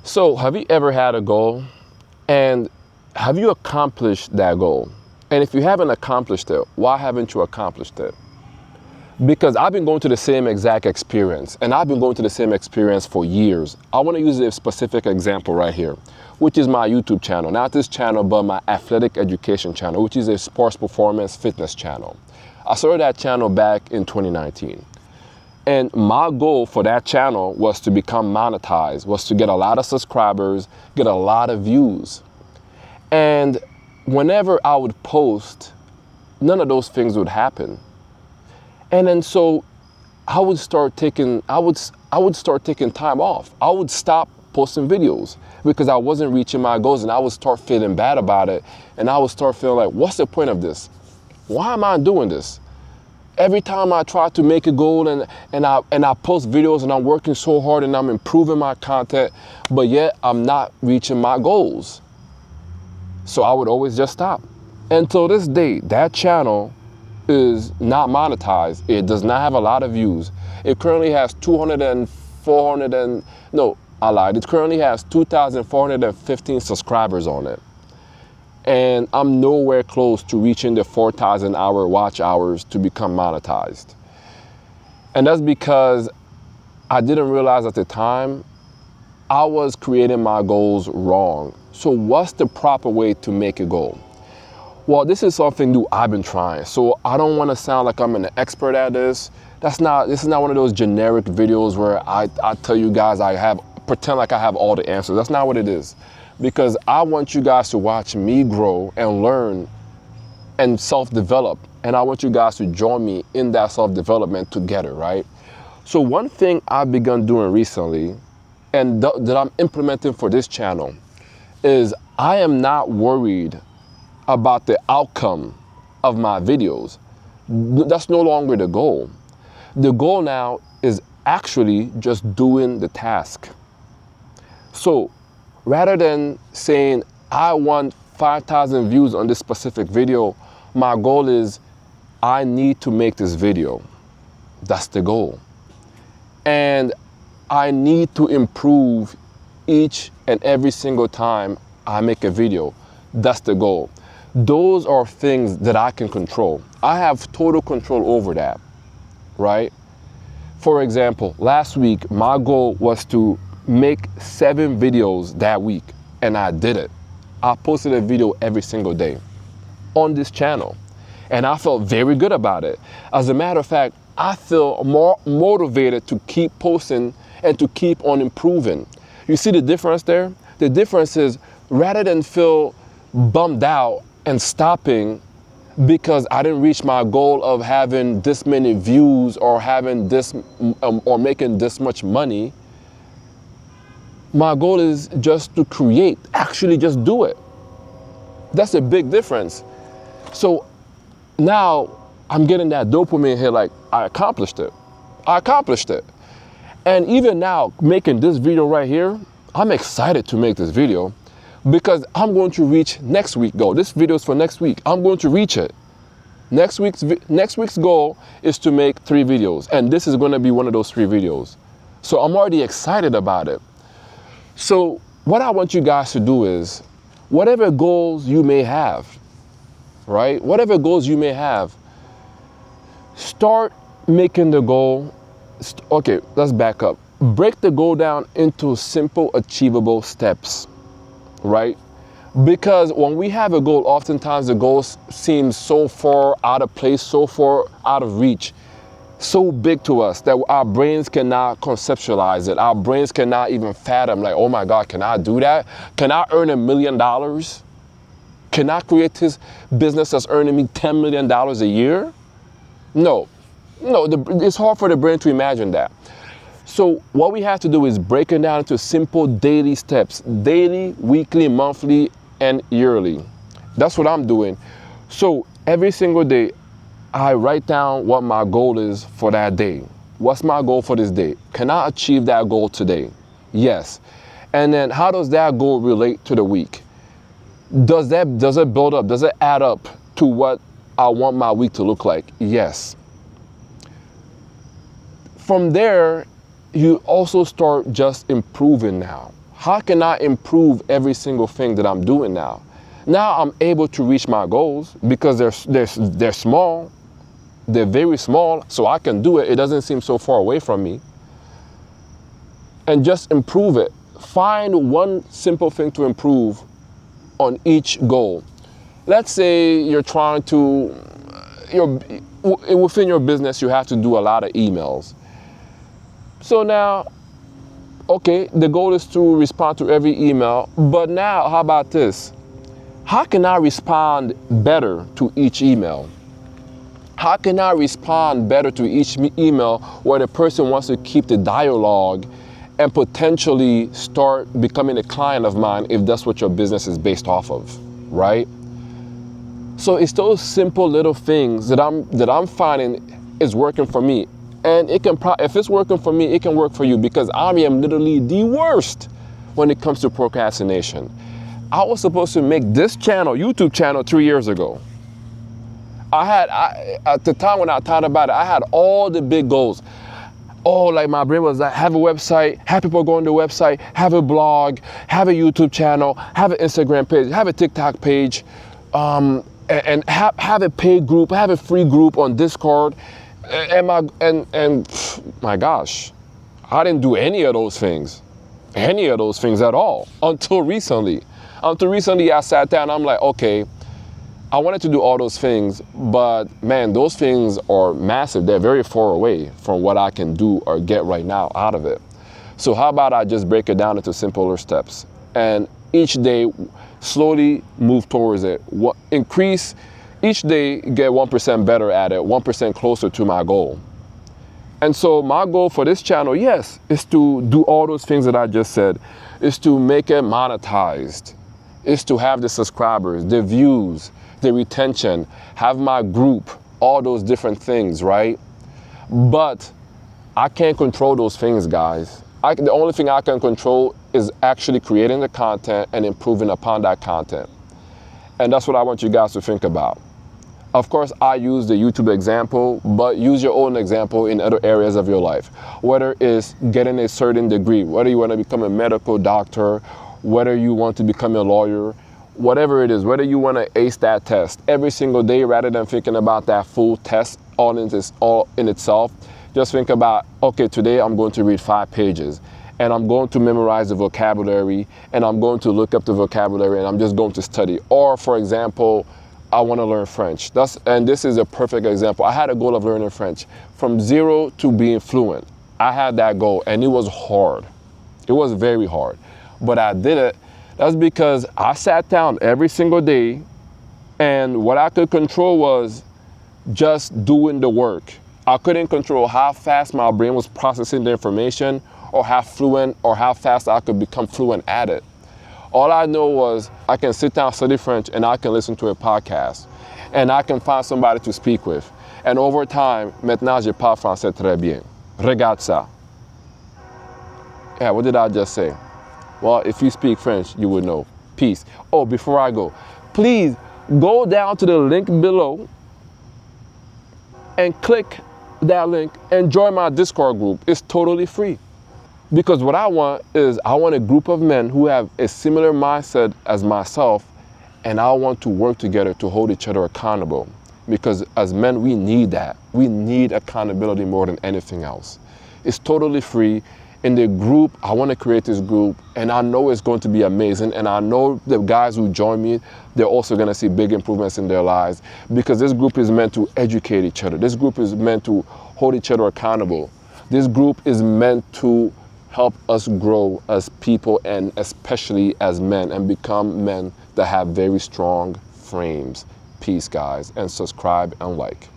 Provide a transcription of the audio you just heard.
So have you ever had a goal and have you accomplished that goal? And if you haven't accomplished it, why haven't you accomplished it? Because I've been going to the same exact experience, and I've been going to the same experience for years. I want to use a specific example right here, which is my YouTube channel. Not this channel, but my athletic education channel, which is a sports performance fitness channel. I started that channel back in 2019. And my goal for that channel was to become monetized, was to get a lot of subscribers, get a lot of views. And whenever I would post, none of those things would happen. And then so I would start taking time off. I would stop posting videos because I wasn't reaching my goals, and I would start feeling bad about it. And I would start feeling like, what's the point of this? Why am I doing this? Every time I try to make a goal and I post videos and I'm working so hard and I'm improving my content, but yet I'm not reaching my goals. So I would always just stop. Until this day, that channel is not monetized. It does not have a lot of views. It currently has It currently has 2,415 subscribers on it. And I'm nowhere close to reaching the 4,000 hour watch hours to become monetized. And that's because I didn't realize at the time I was creating my goals wrong. So what's the proper way to make a goal? Well, this is something new I've been trying. So I don't want to sound like I'm an expert at this. This is not one of those generic videos where I tell you guys pretend like I have all the answers. That's not what it is. Because I want you guys to watch me grow and learn and self-develop. And I want you guys to join me in that self-development together, right? So one thing I've begun doing recently and that I'm implementing for this channel is I am not worried about the outcome of my videos. That's no longer the goal. The goal now is actually just doing the task. So rather than saying, I want 5,000 views on this specific video, my goal is, I need to make this video. That's the goal. And I need to improve each and every single time I make a video. That's the goal. Those are things that I can control. I have total control over that, right? For example, last week, my goal was to make 7 videos that week, and I did it. I posted a video every single day on this channel, and I felt very good about it. As a matter of fact, I feel more motivated to keep posting and to keep on improving. You see the difference there? The difference is, rather than feel bummed out and stopping because I didn't reach my goal of having this many views or having this or making this much money, my goal is just to create, actually just do it. That's a big difference. So now I'm getting that dopamine hit, like I accomplished it. I accomplished it. And even now, making this video right here, I'm excited to make this video because I'm going to reach next week's goal. This video is for next week. I'm going to reach it. Next week's goal is to make 3 videos, and this is going to be one of those 3 videos. So I'm already excited about it. So what I want you guys to do is, whatever goals you may have, right? Whatever goals you may have, start making the goal. Okay, let's back up. Break the goal down into simple, achievable steps, right? Because when we have a goal, oftentimes the goal seems so far out of place, so far out of reach, so big to us that our brains cannot conceptualize it. Our brains cannot even fathom, like, oh my God, can I do that? Can I earn $1 million? Can I create this business that's earning me $10 million a year? No, it's hard for the brain to imagine that. So what we have to do is break it down into simple daily steps, daily, weekly, monthly, and yearly. That's what I'm doing. So every single day, I write down what my goal is for that day. What's my goal for this day? Can I achieve that goal today? Yes. And then how does that goal relate to the week? Does it build up? Does it add up to what I want my week to look like? Yes. From there, you also start just improving now. How can I improve every single thing that I'm doing now? Now I'm able to reach my goals because they're small. They're very small, so I can do it. It doesn't seem so far away from me. And just improve it. Find one simple thing to improve on each goal. Let's say you're trying to, within your business, you have to do a lot of emails. So now, okay, the goal is to respond to every email, but now how about this? How can I respond better to each email? How can I respond better to each email where the person wants to keep the dialogue and potentially start becoming a client of mine if that's what your business is based off of, right? So it's those simple little things that I'm finding is working for me. And it can, if it's working for me, it can work for you, because I am literally the worst when it comes to procrastination. I was supposed to make this channel, YouTube channel, 3 years ago. At the time when I thought about it, I had all the big goals. Oh, like my brain was like, have a website, have people go on the website, have a blog, have a YouTube channel, have an Instagram page, have a TikTok page, and have a paid group, have a free group on Discord. And my gosh, I didn't do any of those things at all until recently. Until recently, I sat down, I'm like, okay, I wanted to do all those things, but man, those things are massive. They're very far away from what I can do or get right now out of it. So how about I just break it down into simpler steps, and each day slowly move towards it. Increase each day, get 1% better at it, 1% closer to my goal. And so my goal for this channel, yes, is to do all those things that I just said, is to make it monetized, is to have the subscribers, the views, the retention, have my group, all those different things, right? But I can't control those things, guys. The only thing I can control is actually creating the content and improving upon that content. And that's what I want you guys to think about. Of course, I use the YouTube example, but use your own example in other areas of your life. Whether it's getting a certain degree, whether you want to become a medical doctor, whether you want to become a lawyer, whatever it is, whether you want to ace that test every single day rather than thinking about that full test all in itself, just think about, okay, today I'm going to read 5 pages and I'm going to memorize the vocabulary and I'm going to look up the vocabulary and I'm just going to study. Or for example, I want to learn French. And this is a perfect example. I had a goal of learning French from 0 to being fluent. I had that goal and it was hard. It was very hard, but I did it. That's because I sat down every single day, and what I could control was just doing the work. I couldn't control how fast my brain was processing the information or how fluent or how fast I could become fluent at it. All I know was I can sit down, study French, and I can listen to a podcast, and I can find somebody to speak with. And over time, maintenant je parle français très bien. Regarde ça. Yeah, what did I just say? Well, if you speak French, you would know. Peace. Oh, before I go, please go down to the link below and click that link and join my Discord group. It's totally free. Because what I want is I want a group of men who have a similar mindset as myself, and I want to work together to hold each other accountable. Because as men, we need that. We need accountability more than anything else. It's totally free. In the group, I want to create this group, and I know it's going to be amazing, and I know the guys who join me, they're also going to see big improvements in their lives, because this group is meant to educate each other. This group is meant to hold each other accountable. This group is meant to help us grow as people, and especially as men, and become men that have very strong frames. Peace, guys, and subscribe and like.